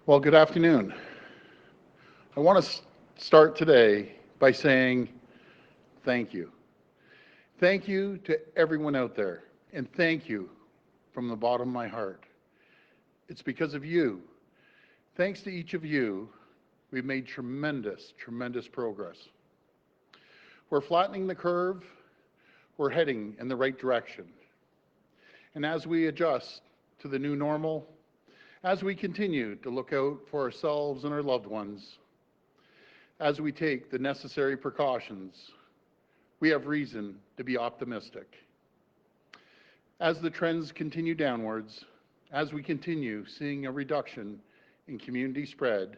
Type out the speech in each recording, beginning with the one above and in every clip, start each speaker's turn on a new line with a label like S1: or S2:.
S1: Well, good afternoon. I want to start today by saying thank you. Thank you to everyone out there, and thank you from the bottom of my heart. It's because of you. Thanks to each of you, we've made tremendous progress. We're flattening the curve, we're heading in the right direction. And as we adjust to the new normal, as we continue to look out for ourselves and our loved ones, as we take the necessary precautions, we have reason to be optimistic. As the trends continue downwards, as we continue seeing a reduction in community spread,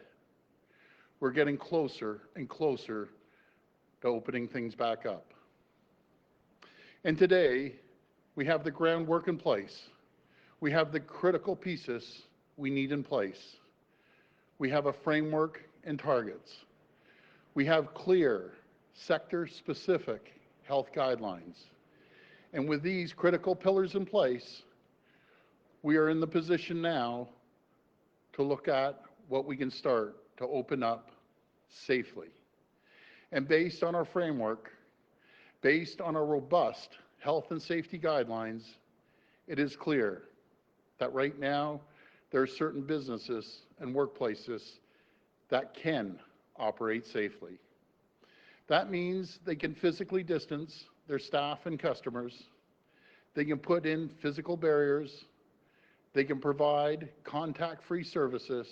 S1: we're getting closer and closer to opening things back up. And today, we have the groundwork in place. We have the critical pieces we need in place. We have a framework and targets. We have clear, sector-specific health guidelines. And with these critical pillars in place, we are in the position now to look at what we can start to open up safely. And based on our framework, based on our robust health and safety guidelines, it is clear that right now there are certain businesses and workplaces that can operate safely. That means they can physically distance their staff and customers, they can put in physical barriers, they can provide contact-free services,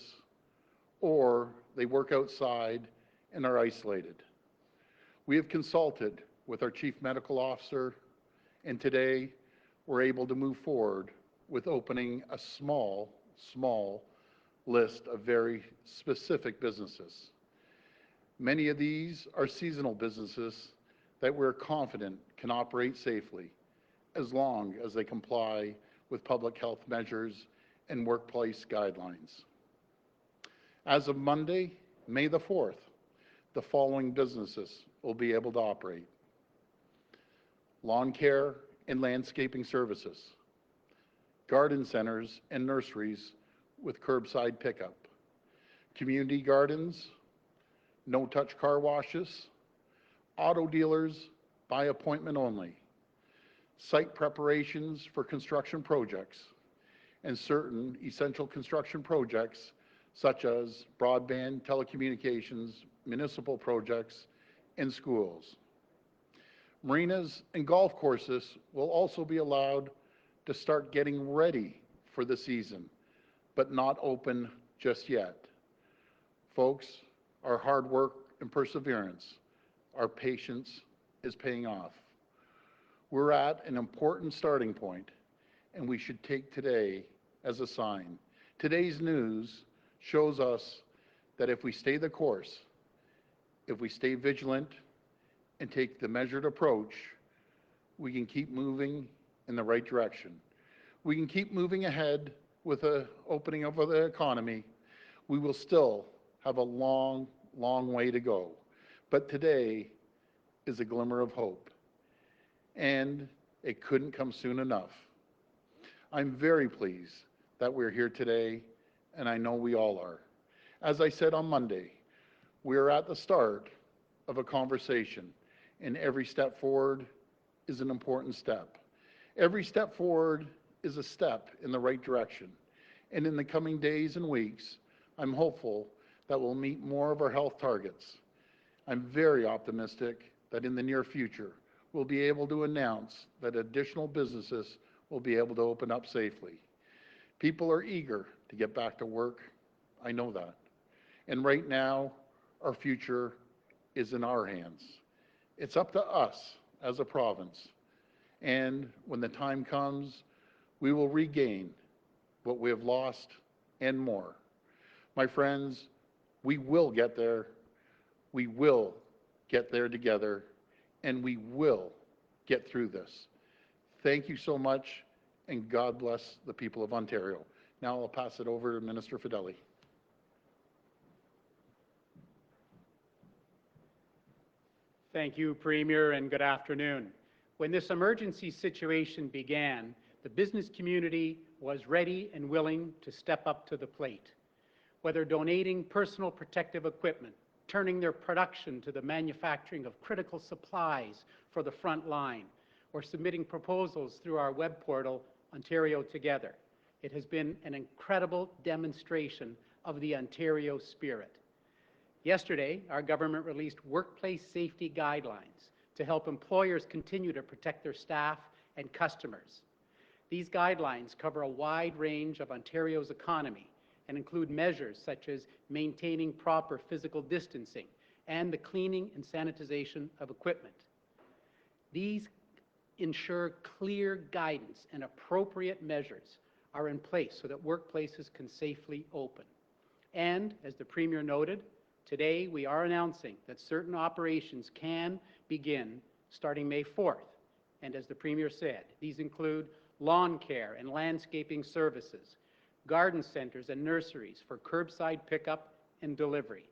S1: or they work outside and are isolated. We have consulted with our Chief Medical Officer, and today we're able to move forward with opening a small list of very specific businesses. Many of these are seasonal businesses that we're confident can operate safely as long as they comply with public health measures and workplace guidelines. As of Monday, May the 4th, the following businesses will be able to operate: lawn care and landscaping services, garden centers and nurseries with curbside pickup, community gardens, no-touch car washes, auto dealers by appointment only, site preparations for construction projects, and certain essential construction projects such as broadband, telecommunications, municipal projects, and schools. Marinas and golf courses will also be allowed to start getting ready for the season, but not open just yet. Folks, our hard work and perseverance, our patience is paying off. We're at an important starting point, and we should take today as a sign. Today's news shows us that if we stay the course, if we stay vigilant and take the measured approach, we can keep moving in the right direction. We can keep moving ahead with the opening of the economy. We will still have a long way to go. But today is a glimmer of hope, and it couldn't come soon enough. I'm very pleased that we're here today, and I know we all are. As I said on Monday, we're at the start of a conversation, and every step forward is an important step. Every step forward is a step in the right direction. And in the coming days and weeks, I'm hopeful that we'll meet more of our health targets. I'm very optimistic that in the near future, we'll be able to announce that additional businesses will be able to open up safely. People are eager to get back to work. I know that. And right now, our future is in our hands. It's up to us as a province. And when the time comes, we will regain what we have lost and more. My friends, we will get there. We will get there together, and we will get through this. Thank you so much, and God bless the people of Ontario. Now I'll pass it over to Minister Fedeli.
S2: Thank you, Premier, and good afternoon. When this emergency situation began, the business community was ready and willing to step up to the plate. whether donating personal protective equipment, turning their production to the manufacturing of critical supplies for the front line, or submitting proposals through our web portal, Ontario Together. It has been an incredible demonstration of the Ontario spirit. Yesterday, our government released workplace safety guidelines to help employers continue to protect their staff and customers. These guidelines cover a wide range of Ontario's economy and include measures such as maintaining proper physical distancing and the cleaning and sanitization of equipment. These ensure clear guidance and appropriate measures are in place so that workplaces can safely open. And, as the Premier noted, today we are announcing that certain operations can begin starting May 4th. And as the Premier said, these include lawn care and landscaping services, garden centres and nurseries for curbside pickup and delivery,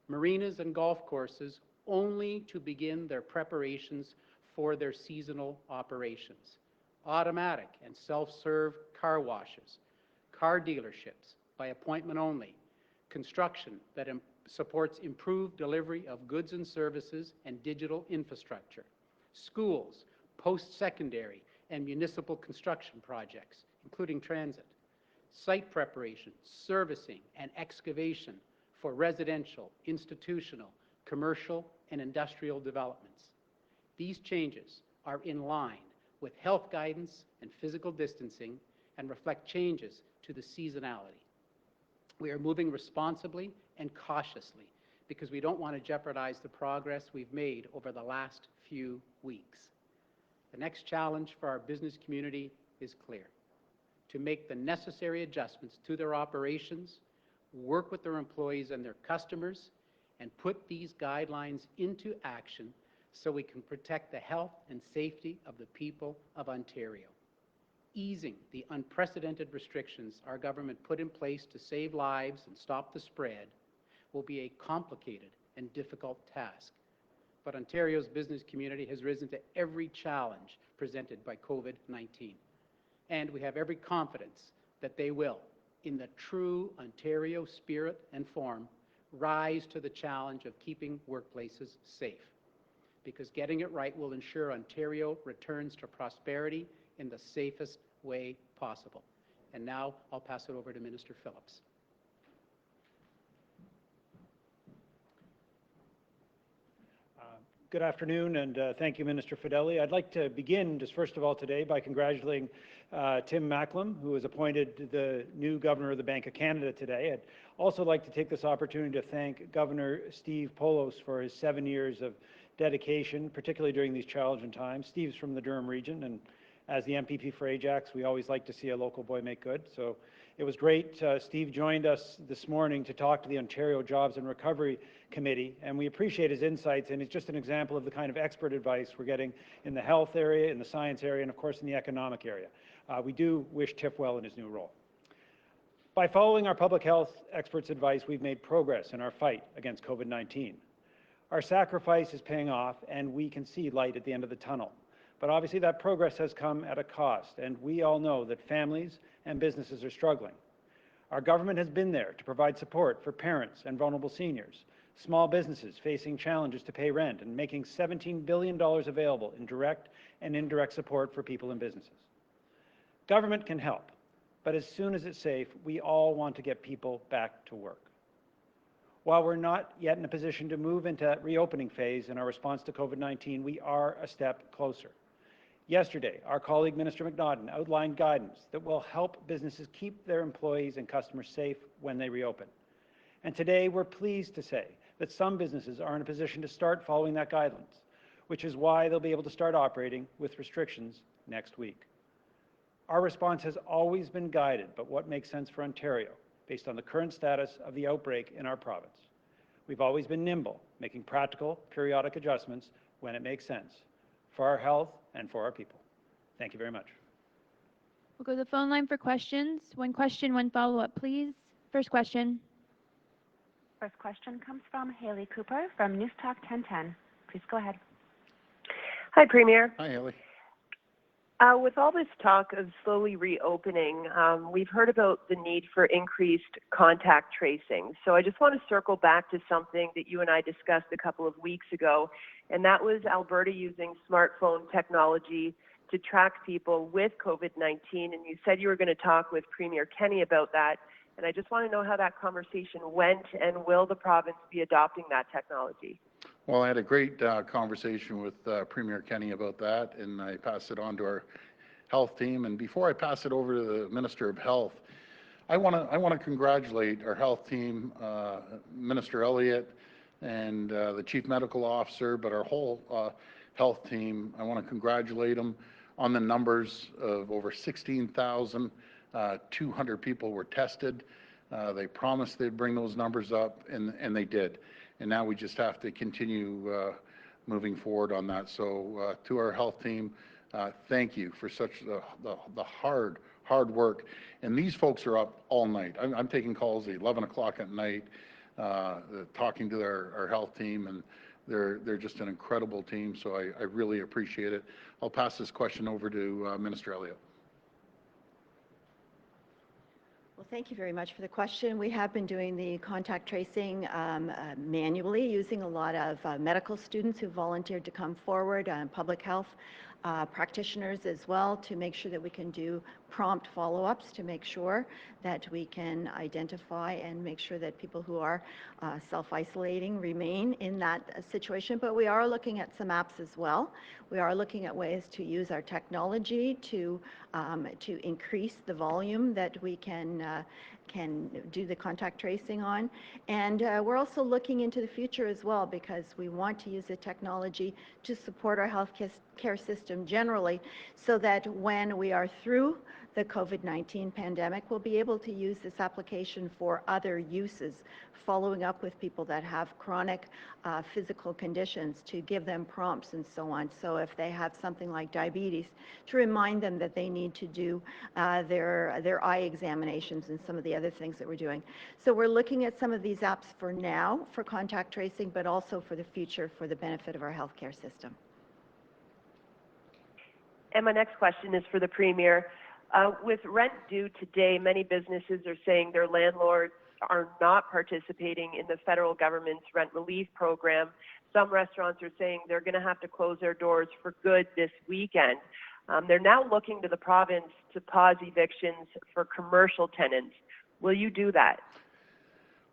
S2: marinas and golf courses only to begin their preparations for their seasonal operations, automatic and self-serve car washes, car dealerships by appointment only, construction that supports improved delivery of goods and services and digital infrastructure, schools, post-secondary and municipal construction projects, including transit, site preparation, servicing, and excavation for residential, institutional, commercial, and industrial developments. These changes are in line with health guidance and physical distancing and reflect changes to the seasonality. We are moving responsibly and cautiously because we don't want to jeopardize the progress we've made over the last few weeks. The next challenge for our business community is clear: to make the necessary adjustments to their operations, work with their employees and their customers, and put these guidelines into action so we can protect the health and safety of the people of Ontario. Easing the unprecedented restrictions our government put in place to save lives and stop the spread will be a complicated and difficult task. But Ontario's business community has risen to every challenge presented by COVID-19. And we have every confidence that they will, in the true Ontario spirit and form, rise to the challenge of keeping workplaces safe. Because getting it right will ensure Ontario returns to prosperity in the safest way possible. And now I'll pass it over to Minister Phillips.
S3: Good afternoon, and thank you, Minister Fedeli. I'd like to begin, just first of all today, by congratulating Tim Macklem, who was appointed the new Governor of the Bank of Canada today. I'd also like to take this opportunity to thank Governor Steve Poloz for his 7 years of dedication, particularly during these challenging times. Steve's from the Durham region, and as the MPP for Ajax, we always like to see a local boy make good. So it was great. Steve joined us this morning to talk to the Ontario Jobs and Recovery Committee, and we appreciate his insights, and it's just an example of the kind of expert advice we're getting in the health area, in the science area, and of course in the economic area. We do wish Tiff well in his new role. By following our public health experts' advice, we've made progress in our fight against COVID-19. Our sacrifice is paying off, and we can see light at the end of the tunnel. But obviously that progress has come at a cost, and we all know that families and businesses are struggling. Our government has been there to provide support for parents and vulnerable seniors, small businesses facing challenges to pay rent, and making $17 billion available in direct and indirect support for people and businesses. Government can help, but as soon as it's safe, we all want to get people back to work. While we're not yet in a position to move into that reopening phase in our response to COVID-19, we are a step closer. Yesterday, our colleague Minister McNaughton outlined guidance that will help businesses keep their employees and customers safe when they reopen. And today, we're pleased to say that some businesses are in a position to start following that guidance, which is why they'll be able to start operating with restrictions next week. Our response has always been guided by what makes sense for Ontario, based on the current status of the outbreak in our province. We've always been nimble, making practical, periodic adjustments when it makes sense, for our health and for our people. Thank you very much.
S4: We'll go to the phone line for questions. One question, one follow-up, please. First question.
S5: First question comes from Haley Cooper from News Talk 1010. Please go ahead.
S6: Hi, Premier.
S1: Hi, Haley.
S6: With all this talk of slowly reopening, we've heard about the need for increased contact tracing. So I just want to circle back to something that you and I discussed a couple of weeks ago, and that was Alberta using smartphone technology to track people with COVID-19. And you said you were going to talk with Premier Kenney about that. And I just want to know how that conversation went, and will the province be adopting that technology?
S1: Well, I had a great conversation with Premier Kenney about that, and I passed it on to our health team. And before I pass it over to the Minister of Health, I want to congratulate our health team, Minister Elliott, and the Chief Medical Officer, but our whole health team. I want to congratulate them on the numbers of over 16,200 people were tested. They promised they'd bring those numbers up, and they did. And now we just have to continue moving forward on that. So to our health team, thank you for such the hard work. And these folks are up all night. I'm taking calls at 11 o'clock at night, talking to our health team, and they're just an incredible team. So I really appreciate it. I'll pass this question over to Minister Elliott.
S7: Well, thank you very much for the question. We have been doing the contact tracing manually, using a lot of medical students who volunteered to come forward, public health practitioners as well, to make sure that we can do prompt follow-ups, to make sure that we can identify and make sure that people who are self-isolating remain in that situation. But we are looking at some apps as well. We are looking at ways to use our technology to increase the volume that we can do the contact tracing on. And we're also looking into the future as well, because we want to use the technology to support our health care system generally, so that when we are through the COVID-19 pandemic, we'll be able to use this application for other uses, following up with people that have chronic physical conditions, to give them prompts and so on. So if they have something like diabetes, to remind them that they need to do their eye examinations and some of the other things that we're doing. So we're looking at some of these apps for now for contact tracing, but also for the future for the benefit of our healthcare system.
S6: And my next question is for the Premier. With rent due today, many businesses are saying their landlords are not participating in the federal government's rent relief program. Some restaurants are saying they're going to have to close their doors for good this weekend. They're now looking to the province to pause evictions for commercial tenants. Will you do that?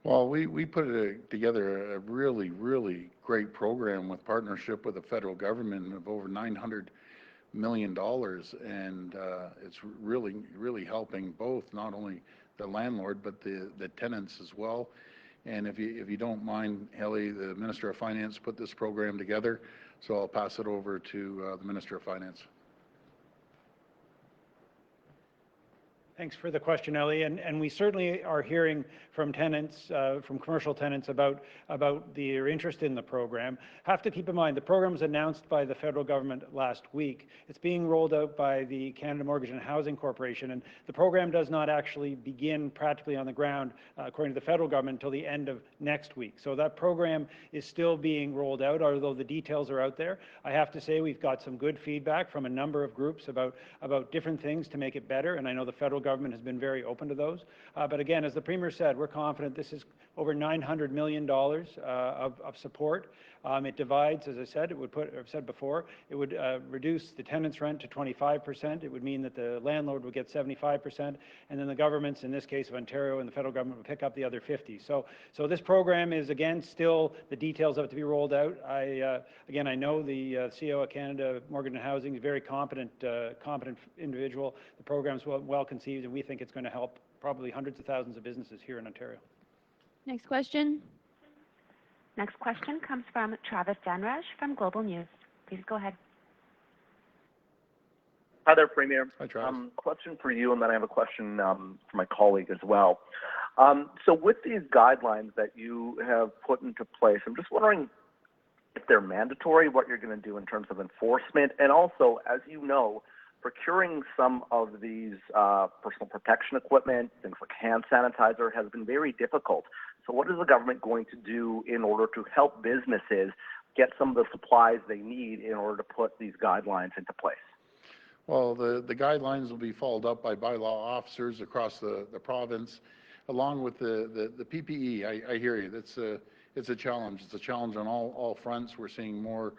S1: Well, we put together a really, really great program with partnership with the federal government of over $900 million, and it's really helping both, not only the landlord but the tenants as well. And if you don't mind, Haley, the Minister of Finance put this program together, so I'll pass it over to the Minister of Finance.
S3: Thanks for the question, Ellie. And we certainly are hearing from tenants, from commercial tenants, about their interest in the program. Have to keep in mind, the program was announced by the federal government last week. It's being rolled out by the Canada Mortgage and Housing Corporation, and the program does not actually begin practically on the ground, according to the federal government, until the end of next week. So that program is still being rolled out, although the details are out there. I have to say, we've got some good feedback from a number of groups about different things to make it better, and I know the federal government has been very open to those. But again, as the Premier said, we're confident this is over $900 million of support. It divides, as I said, I've said before, it would reduce the tenant's rent to 25%. It would mean that the landlord would get 75%, and then the governments, in this case of Ontario and the federal government, would pick up the other 50. So this program is, again, still the details of it to be rolled out. Again, I know the CEO of Canada Mortgage and Housing is a very competent individual. The program is well conceived, and we think it's going to help probably hundreds of thousands of businesses here in Ontario.
S4: Next question.
S5: Next question comes from Travis Danraj from Global News. Please go ahead.
S8: Hi there, Premier.
S1: Hi, Travis.
S8: Question for you, and then I have a question for my colleague as well. So with these guidelines that you have put into place, I'm just wondering if they're mandatory, what you're going to do in terms of enforcement, and also, as you know, procuring some of these personal protection equipment, things like hand sanitizer, has been very difficult. So what is the government going to do in order to help businesses get some of the supplies they need in order to put these guidelines into place?
S1: Well, the guidelines will be followed up by bylaw officers across the province, along with the PPE. I hear you. It's a challenge. It's a challenge on all fronts. We're seeing more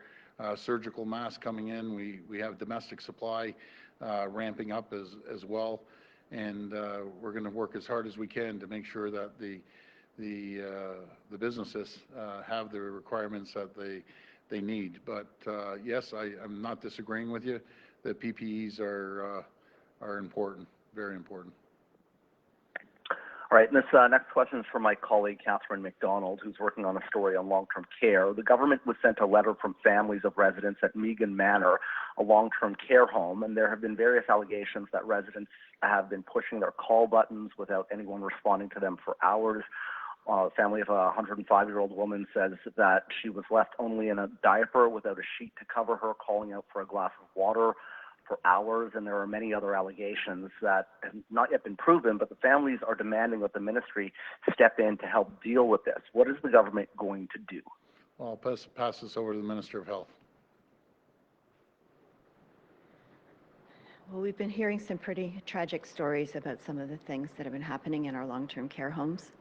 S1: surgical masks coming in. We have domestic supply ramping up as well, and we're going to work as hard as we can to make sure that the businesses have the requirements that they need. But yes, I'm not disagreeing with you. The PPEs are important, very important.
S8: All right, and this next question is from my colleague, Catherine McDonald, who's working on a story on long-term care. The government was sent a letter from families of residents at Meagan Manor, a long-term care home, and there have been various allegations that residents have been pushing their call buttons without anyone responding to them for hours. A family of a 105-year-old woman says that she was left only in a diaper without a sheet to cover her, calling out for a glass of water for hours, and there are many other allegations that have not yet been proven, but the families are demanding that the ministry step in to help deal with this. What is the government going to do?
S1: Well, I'll pass this over to the Minister of Health.
S7: Well, we've been hearing some pretty tragic stories about some of the things that have been happening in our long-term care homes.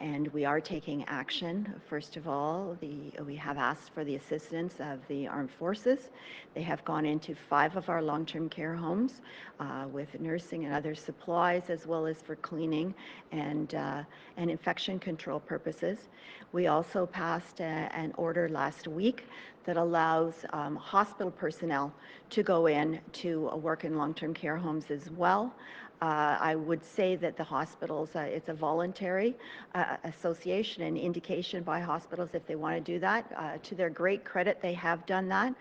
S7: And we are taking action. First of all, we have asked for the assistance of the armed forces. They have gone into 5 of our long-term care homes with nursing and other supplies, as well as for cleaning and infection control purposes. We also passed an order last week that allows hospital personnel to go in to work in long-term care homes as well. I would say that the hospitals, it's a voluntary association and indication by hospitals if they want to do that. To their great credit, they have done that.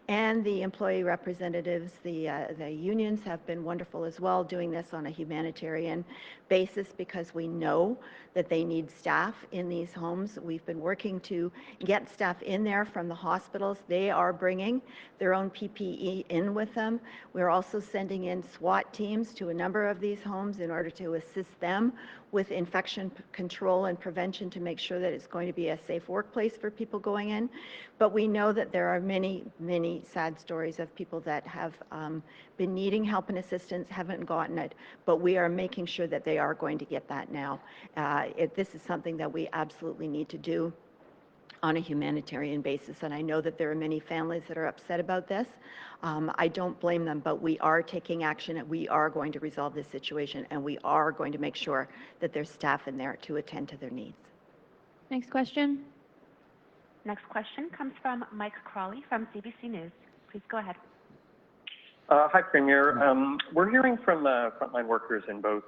S7: And the employee representatives, the unions have been wonderful as well, doing this on a humanitarian basis because we know that they need staff in these homes. We've been working to get staff in there from the hospitals. They are bringing their own PPE in with them. We're also sending in SWAT teams to a number of these homes in order to assist them with infection control and prevention to make sure that it's going to be a safe workplace for people going in. But we know that there are many, many sad stories of people that have been needing help and assistance, haven't gotten it, but we are making sure that they are going to get that now. This is something that we absolutely need to do on a humanitarian basis, and I know that there are many families that are upset about this. I don't blame them, but we are taking action and we are going to resolve this situation, and we are going to make sure that there's staff in there to attend to their needs.
S4: Next question.
S5: Next question comes from Mike Crawley from CBC News. Please go ahead.
S9: Hi, Premier. We're hearing from frontline workers in both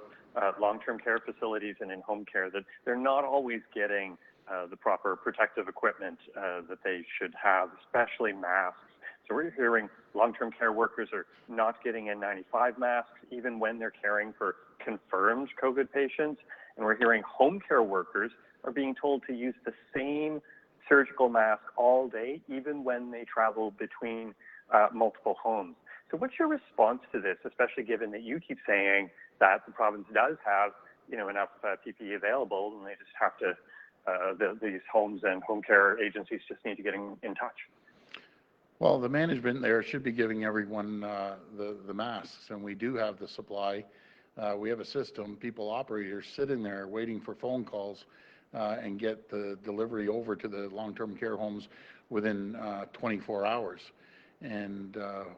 S9: long-term care facilities and in home care that they're not always getting the proper protective equipment that they should have, especially masks. So we're hearing long-term care workers are not getting N95 masks even when they're caring for confirmed COVID patients. And we're hearing home care workers are being told to use the same surgical mask all day, even when they travel between multiple homes. So what's your response to this, especially given that you keep saying that the province does have, enough PPE available, and they just have to, these homes and home care agencies just need to get in touch?
S1: Well, the management there should be giving everyone the masks, and we do have the supply. We have a system, people operators sitting there waiting for phone calls and get the delivery over to the long-term care homes within 24 hours. And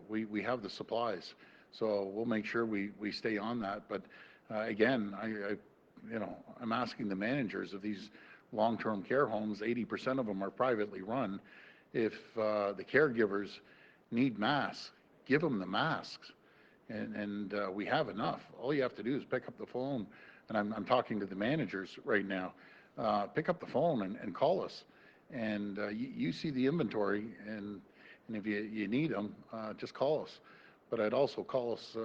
S1: we have the supplies, so we'll make sure we stay on that. But again, I'm asking the managers of these long-term care homes, 80% of them are privately run. If the caregivers need masks, give them the masks, and we have enough. All you have to do is pick up the phone, and I'm talking to the managers right now. Pick up the phone and call us, and you see the inventory, and if you need them, just call us. But I'd also call us,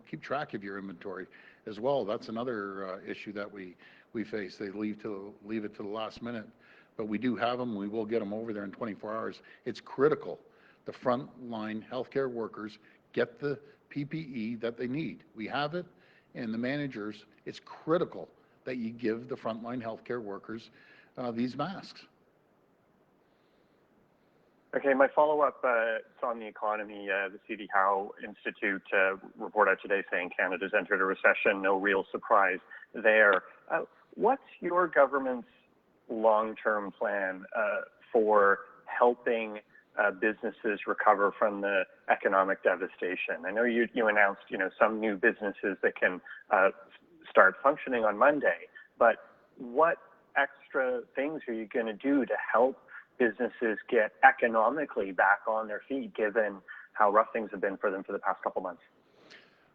S1: keep track of your inventory as well. That's another issue that we face. They leave it to the last minute. But we do have them. We will get them over there in 24 hours. It's critical. The frontline healthcare workers get the PPE that they need. We have it, and the managers, it's critical that you give the frontline healthcare workers these masks.
S9: Okay, my follow-up is on the economy. The C.D. Howe Institute report out today saying Canada's entered a recession. No real surprise there. What's your government's long-term plan for helping businesses recover from the economic devastation? I know you announced, some new businesses that can start functioning on Monday, but what extra things are you going to do to help businesses get economically back on their feet, given how rough things have been for them for the past couple months?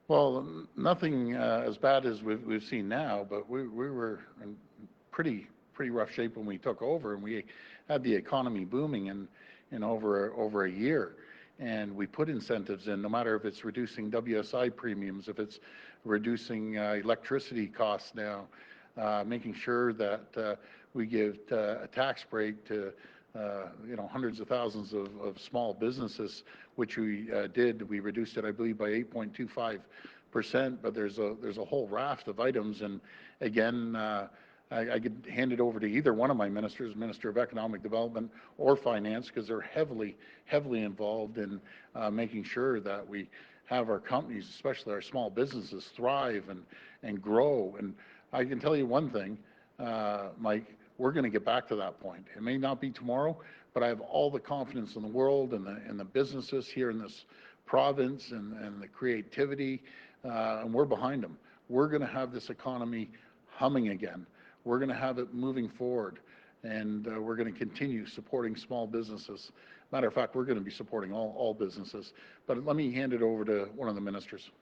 S1: Well, nothing as bad as we've seen now, but we were in pretty rough shape when we took over, and we had the economy booming in over a year. And we put incentives in, no matter if it's reducing WSI premiums, if it's reducing electricity costs now, making sure that we give a tax break to hundreds of thousands of small businesses, which we did. We reduced it, I believe, by 8.25%. But there's a whole raft of items, and again, I could hand it over to either one of my ministers, Minister of Economic Development or Finance, because they're heavily involved in making sure that we have our companies, especially our small businesses, thrive and grow. And I can tell you one thing, Mike, we're going to get back to that point. It may not be tomorrow, but I have all the confidence in the world and the businesses here in this province and the creativity, and we're behind them. We're going to have this economy humming again. We're going to have it moving forward, and we're going to continue supporting small businesses. Matter of fact, we're going to be supporting all businesses. But let me hand it over to one of the ministers.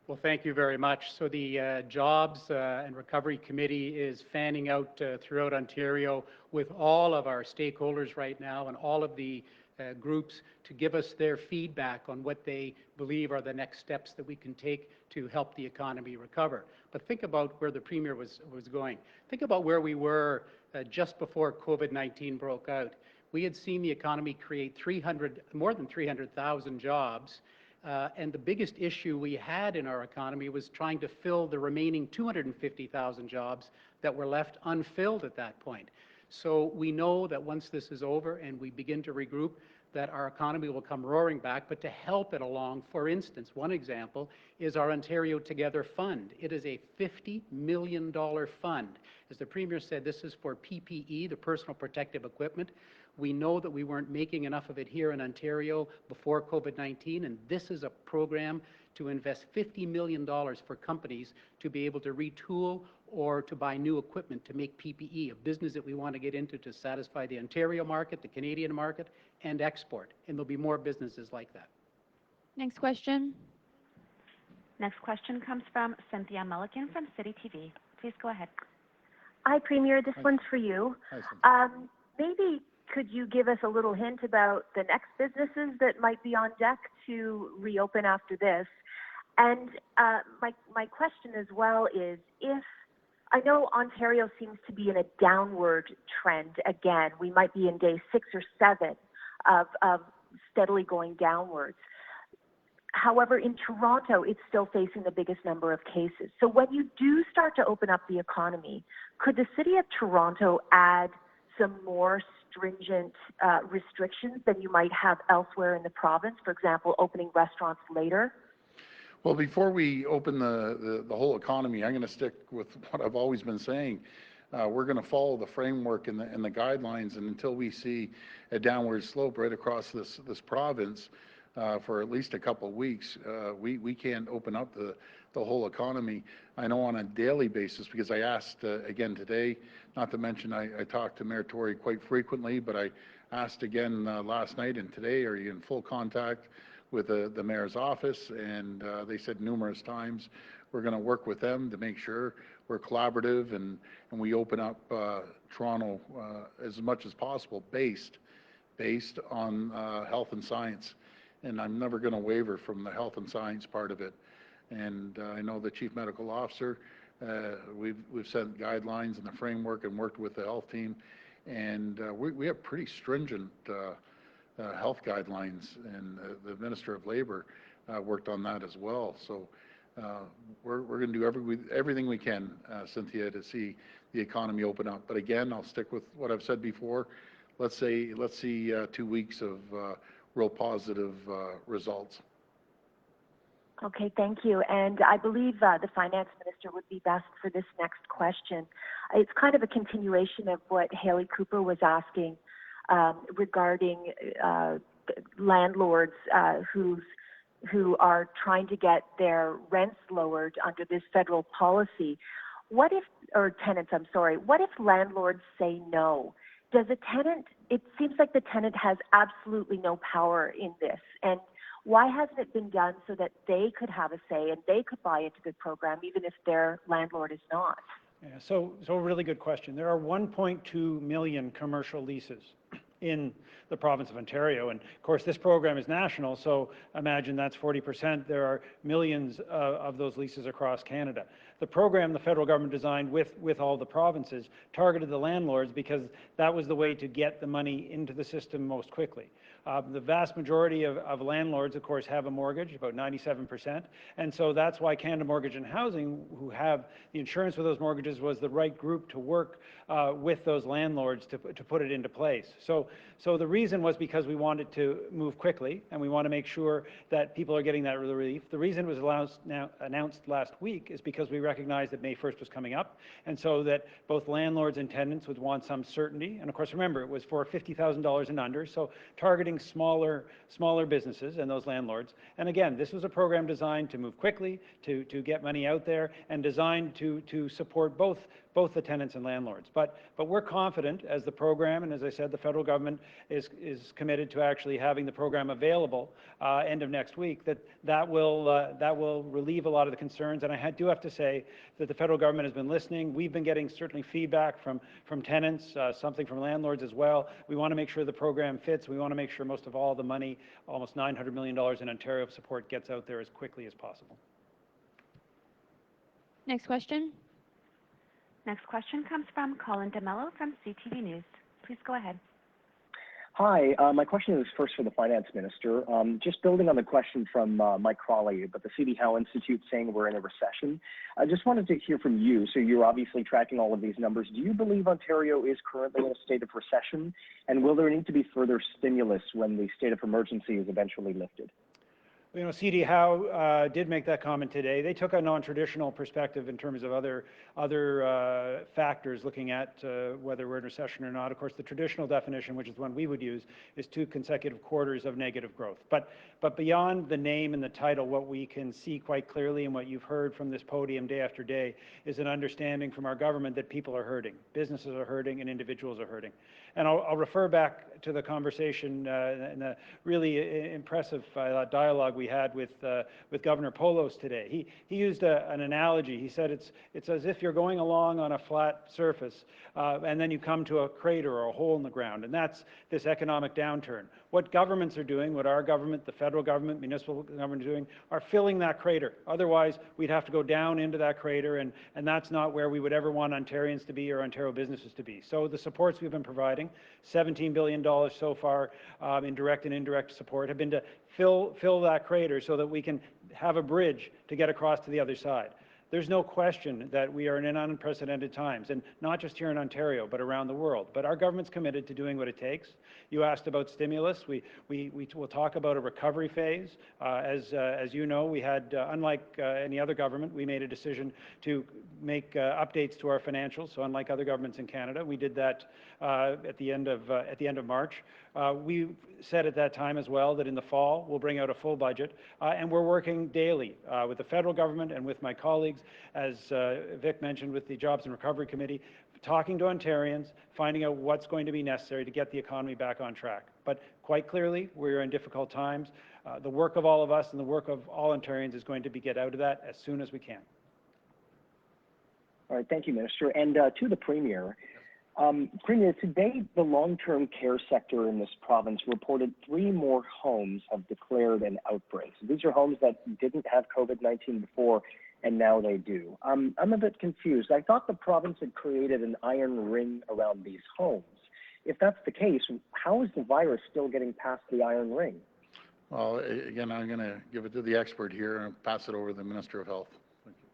S2: Well, thank you very much. So the Jobs and Recovery Committee is fanning out throughout Ontario with all of our stakeholders right now and all of the groups to give us their feedback on what they believe are the next steps that we can take to help the economy recover. But think about where the Premier was going. Think about where we were just before COVID-19 broke out. We had seen the economy create more than 300,000 jobs, and the biggest issue we had in our economy was trying to fill the remaining 250,000 jobs that were left unfilled at that point. So we know that once this is over and we begin to regroup, that our economy will come roaring back. But to help it along, for instance, one example is our Ontario Together Fund. It is a $50 million fund. As the Premier said, this is for PPE, the personal protective equipment. We know that we weren't making enough of it here in Ontario before COVID-19, and this is a program to invest $50 million for companies to be able to retool or to buy new equipment to make PPE, a business that we want to get into to satisfy the Ontario market, the Canadian market, and export. And there'll be more businesses like that.
S4: Next question.
S5: Next question comes from Cynthia Mulligan from City TV. Please go ahead.
S10: Hi, Premier. This one's for you.
S1: Hi,
S10: maybe could you give us a little hint about the next businesses that might be on deck to reopen after this? And my question as well is, if I know Ontario seems to be in a downward trend again, we might be in day 6 or 7 of steadily going downwards. However, in Toronto, it's still facing the biggest number of cases. So when you do start to open up the economy, could the City of Toronto add some more stringent restrictions than you might have elsewhere in the province? For example, opening restaurants later?
S1: Well, before we open the whole economy, I'm going to stick with what I've always been saying. We're going to follow the framework and the guidelines, and until we see a downward slope right across this province for at least a couple of weeks, we can't open up the whole economy. I know on a daily basis, because I asked again today, not to mention I talk to Mayor Tory quite frequently, but I asked again last night and today, are you in full contact with the mayor's office? And they said numerous times we're going to work with them to make sure we're collaborative and we open up Toronto as much as possible based on health and science. And I'm never going to waver from the health and science part of it. And I know the Chief Medical Officer, we've sent guidelines and the framework and worked with the health team. And we have pretty stringent health guidelines, and the Minister of Labour worked on that as well. So we're going to do everything we can, Cynthia, to see the economy open up. But again, I'll stick with what I've said before. Let's see 2 weeks of real positive results.
S10: Okay, thank you. And I believe the finance minister would be best for this next question. It's kind of a continuation of what Haley Cooper was asking regarding landlords who are trying to get their rents lowered under this federal policy. What if, or tenants, I'm sorry, what if landlords say no? Does a tenant, it seems like the tenant has absolutely no power in this. And why hasn't it been done so that they could have a say and they could buy into the program, even if their landlord is not?
S3: Yeah, so a really good question. There are 1.2 million commercial leases in the province of Ontario. And of course, this program is national, so imagine that's 40%. There are millions of those leases across Canada. The program the federal government designed with all the provinces targeted the landlords because that was the way to get the money into the system most quickly. The vast majority of landlords, of course, have a mortgage, about 97%. And so that's why Canada Mortgage and Housing, who have the insurance for those mortgages, was the right group to work with those landlords to put it into place. So the reason was because we wanted to move quickly and we want to make sure that people are getting that relief. The reason it was announced last week is because we recognized that May 1st was coming up, and so that both landlords and tenants would want some certainty. And of course, remember, it was for $50,000 and under, so targeting smaller businesses and those landlords. And again, this was a program designed to move quickly, to get money out there, and designed to support both the tenants and landlords. But we're confident, as the program, and as I said, the federal government is committed to actually having the program available end of next week, that will relieve a lot of the concerns. And I do have to say that the federal government has been listening. We've been getting certainly feedback from tenants, something from landlords as well. We want to make sure the program fits. We want to make sure most of all the money, almost $900 million in Ontario support, gets out there as quickly as possible.
S4: Next question.
S5: Next question comes from Colin DeMello from CTV News. Please go ahead.
S11: Hi, my question is first for the finance minister. Just building on the question from Mike Crawley about the CD Howe Institute saying we're in a recession. I just wanted to hear from you. So you're obviously tracking all of these numbers. Do you believe Ontario is currently in a state of recession? And will there need to be further stimulus when the state of emergency is eventually lifted?
S3: You know, CD Howe did make that comment today. They took a non-traditional perspective in terms of other factors looking at whether we're in recession or not. Of course, the traditional definition, which is one we would use, is 2 consecutive quarters of negative growth. But beyond the name and the title, what we can see quite clearly and what you've heard from this podium day after day is an understanding from our government that people are hurting, businesses are hurting, and individuals are hurting. And I'll refer back to the conversation and the really impressive dialogue we had with Governor Polos today. He used an analogy. He said it's as if you're going along on a flat surface and then you come to a crater or a hole in the ground, and that's this economic downturn. What governments are doing, what our government, the federal government, municipal government are doing, are filling that crater. Otherwise, we'd have to go down into that crater, and that's not where we would ever want Ontarians to be or Ontario businesses to be. So the supports we've been providing, $17 billion so far in direct and indirect support, have been to fill that crater so that we can have a bridge to get across to the other side. There's no question that we are in unprecedented times, and not just here in Ontario, but around the world. But our government's committed to doing what it takes. You asked about stimulus. We will talk about a recovery phase. As you know, we had, unlike any other government, we made a decision to make updates to our financials. So unlike other governments in Canada, we did that at the end of March. We said at that time as well that in the fall we'll bring out a full budget, and we're working daily with the federal government and with my colleagues, as Vic mentioned, with the Jobs and Recovery Committee, talking to Ontarians, finding out what's going to be necessary to get the economy back on track. But quite clearly, we're in difficult times. The work of all of us and the work of all Ontarians is going to be get out of that as soon as we can.
S11: All right, thank you, Minister. And to the Premier, Premier, today the long-term care sector in this province reported 3 more homes have declared an outbreak. So these are homes that didn't have COVID-19 before, and now they do. I'm a bit confused. I thought the province had created an iron ring around these homes. If that's the case, how is the virus still getting past the iron ring?
S1: Well, again, I'm going to give it to the expert here and pass it over to the Minister of Health. Thank you.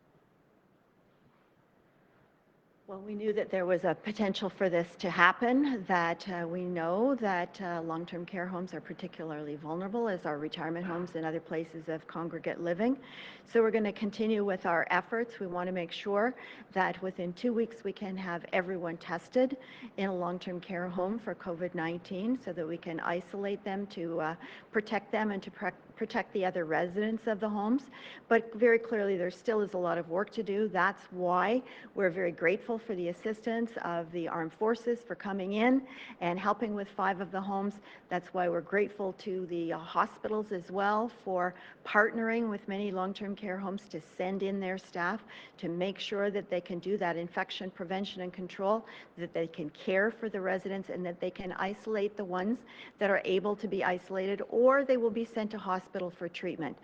S7: Well, we knew that there was a potential for this to happen, that we know that long-term care homes are particularly vulnerable, as are retirement homes and other places of congregate living. So we're going to continue with our efforts. We want to make sure that within 2 weeks we can have everyone tested in a long-term care home for COVID-19 so that we can isolate them to protect them and to protect the other residents of the homes. But very clearly there still is a lot of work to do. That's why we're very grateful for the assistance of the armed forces for coming in and helping with 5 of the homes. That's why we're grateful to the hospitals as well for partnering with many long-term care homes to send in their staff to make sure that they can do that infection prevention and control, that they can care for the residents, and that they can isolate the ones that are able to be isolated, or they will be sent to hospital for treatment.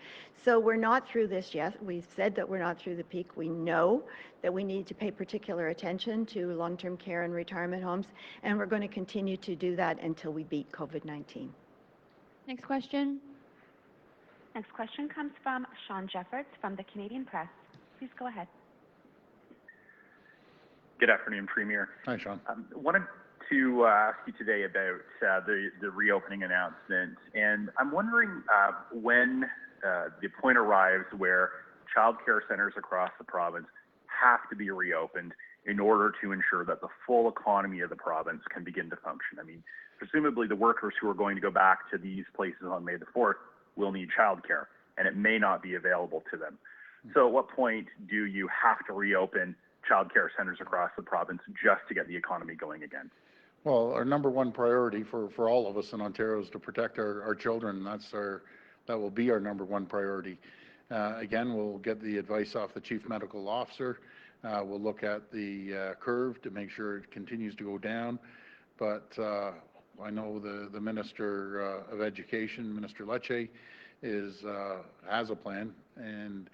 S7: So we're not through this yet. We've said that we're not through the peak. We know that we need to pay particular attention to long-term care and retirement homes, and we're going to continue to do that until we beat COVID-19.
S4: Next question.
S5: Next question comes from Sean Jeffords from the Canadian Press. Please go ahead.
S12: Good afternoon, Premier.
S1: Hi, Sean.
S12: Wanted to ask you today about the reopening announcement, and I'm wondering when the point arrives where childcare centers across the province have to be reopened in order to ensure that the full economy of the province can begin to function. I mean, presumably the workers who are going to go back to these places on May the 4th will need childcare, and it may not be available to them. So at what point do you have to reopen childcare centers across the province just to get the economy going again?
S1: Well, our number one priority for all of us in Ontario is to protect our children. That will be our number one priority. Again, we'll get the advice off the Chief Medical Officer. We'll look at the curve to make sure it continues to go down. But I know the Minister of Education, Minister Lecce, has a plan, and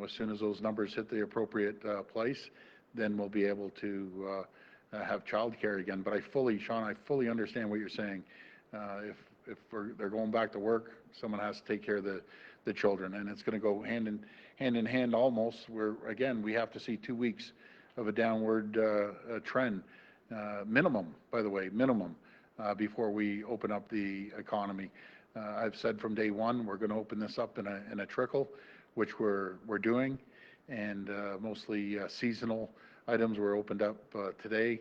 S1: as soon as those numbers hit the appropriate place, then we'll be able to have childcare again. But Sean, I fully understand what you're saying. If they're going back to work, someone has to take care of the children, and it's going to go hand in hand almost. We have to see 2 weeks of a downward trend, minimum, by the way, before we open up the economy. I've said from day one we're going to open this up in a trickle, which we're doing, and mostly seasonal items were opened up today.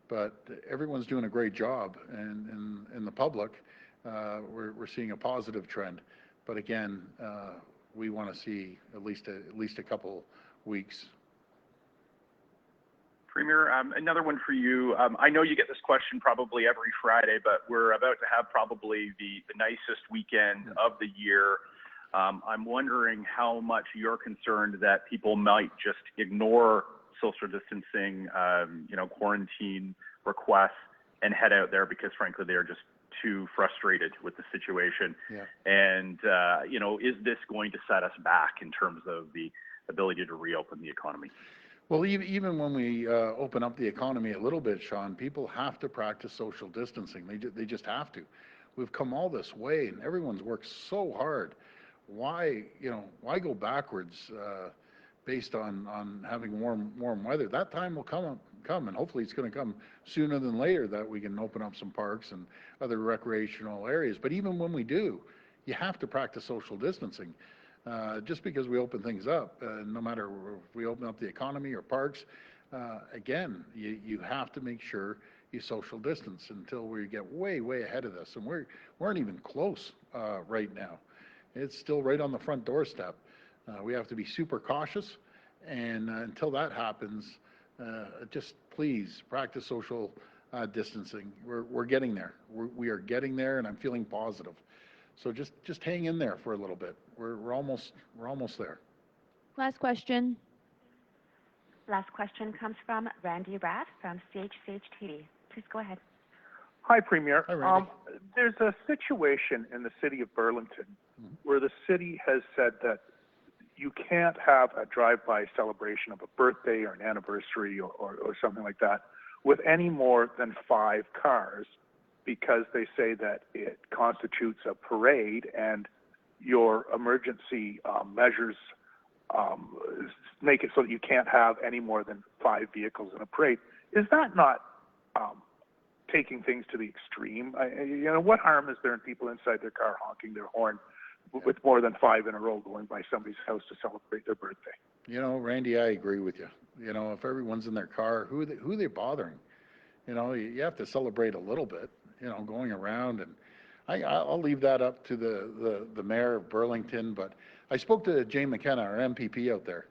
S1: But everyone's doing a great job, and in the public, we're seeing a positive trend. But again, we want to see at least a couple weeks.
S12: Premier, another one for you. I know you get this question probably every Friday, but we're about to have probably the nicest weekend of the year. I'm wondering how much you're concerned that people might just ignore social distancing, quarantine requests and head out there because, frankly, they're just too frustrated with the situation.
S1: Yeah.
S12: And, is this going to set us back in terms of the ability to reopen the economy?
S1: Well, even when we open up the economy a little bit, Sean, people have to practice social distancing. They just have to. We've come all this way, and everyone's worked so hard. Why go backwards based on having warm weather? That time will come, and hopefully it's going to come sooner than later that we can open up some parks and other recreational areas. But even when we do, you have to practice social distancing. Just because we open things up, no matter if we open up the economy or parks, again, you have to make sure you social distance until we get way ahead of this. And we aren't even close right now. It's still right on the front doorstep. We have to be super cautious, and until that happens, just please practice social distancing. We're getting there. We are getting there, and I'm feeling positive. So just hang in there for a little bit. We're almost there.
S4: Last question.
S5: Last question comes from Randy Rath from Sage TV. Please go ahead.
S13: Hi, Premier.
S1: Hi, Randy.
S13: There's a situation in the city of Burlington where the city has said that you can't have a drive-by celebration of a birthday or an anniversary or something like that with any more than 5 cars, because they say that it constitutes a parade and your emergency measures make it so that you can't have any more than 5 vehicles in a parade. Is that not taking things to the extreme? What harm is there in people inside their car honking their horn with more than 5 in a row going by somebody's house to celebrate their birthday?
S1: Randy, I agree with you. If everyone's in their car, who are they bothering? You have to celebrate a little bit, going around. And I'll leave that up to the mayor of Burlington. But I spoke to Jane McKenna, our MPP out there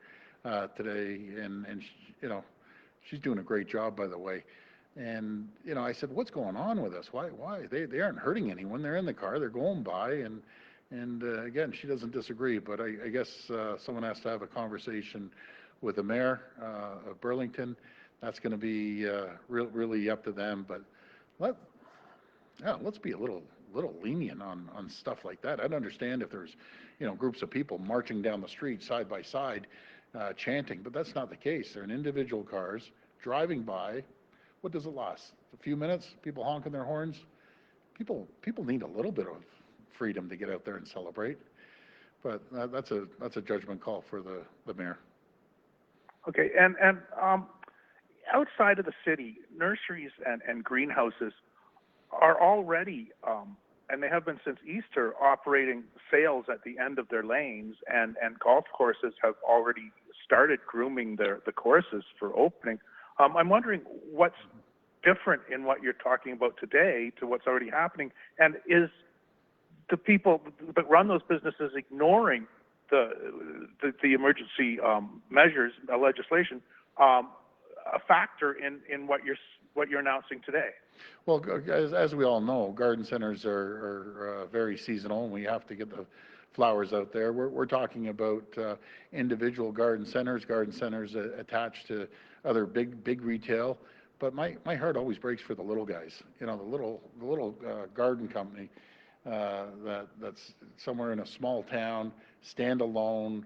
S1: today, and she's doing a great job, by the way. And, I said, what's going on with us? Why? They aren't hurting anyone. They're in the car. They're going by. And again, she doesn't disagree. But I guess someone has to have a conversation with the mayor of Burlington. That's going to be really up to them. But let's be a little lenient on stuff like that. I'd understand if there's, groups of people marching down the street side by side, chanting. But that's not the case. They're in individual cars driving by. What does it last? A few minutes? People honking their horns? People need a little bit of freedom to get out there and celebrate. But that's a judgment call for the mayor.
S13: Okay, and outside of the city, nurseries and greenhouses are already, and they have been since Easter, operating sales at the end of their lanes, and golf courses have already started grooming the courses for opening. I'm wondering what's different in what you're talking about today to what's already happening, and is the people that run those businesses ignoring the emergency measures, legislation, a factor in what you're announcing today?
S1: Well, as we all know, garden centers are very seasonal, and we have to get the flowers out there. We're talking about individual garden centers attached to other big retail. But my heart always breaks for the little guys. The little garden company that's somewhere in a small town, standalone.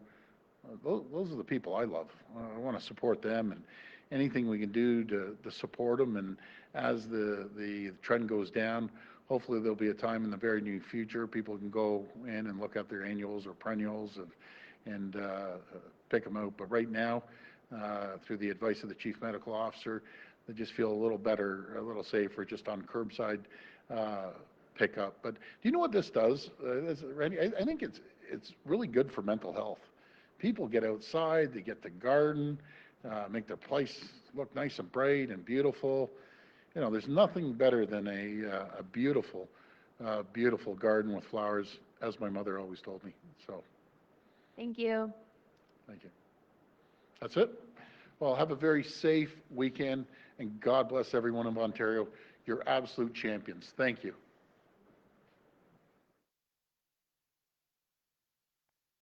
S1: Those are the people I love. I want to support them, and anything we can do to support them. And as the trend goes down, hopefully there'll be a time in the very near future people can go in and look at their annuals or perennials and pick them out. But right now, through the advice of the chief medical officer, they just feel a little better, a little safer, just on curbside pickup. But do you know what this does, Randy? I think it's really good for mental health. People get outside, they get to garden, make their place look nice and bright and beautiful. There's nothing better than a beautiful garden with flowers, as my mother always told me. So.
S4: Thank you.
S1: Thank you. That's it. Well, have a very safe weekend, and God bless everyone of Ontario. You're absolute champions. Thank you.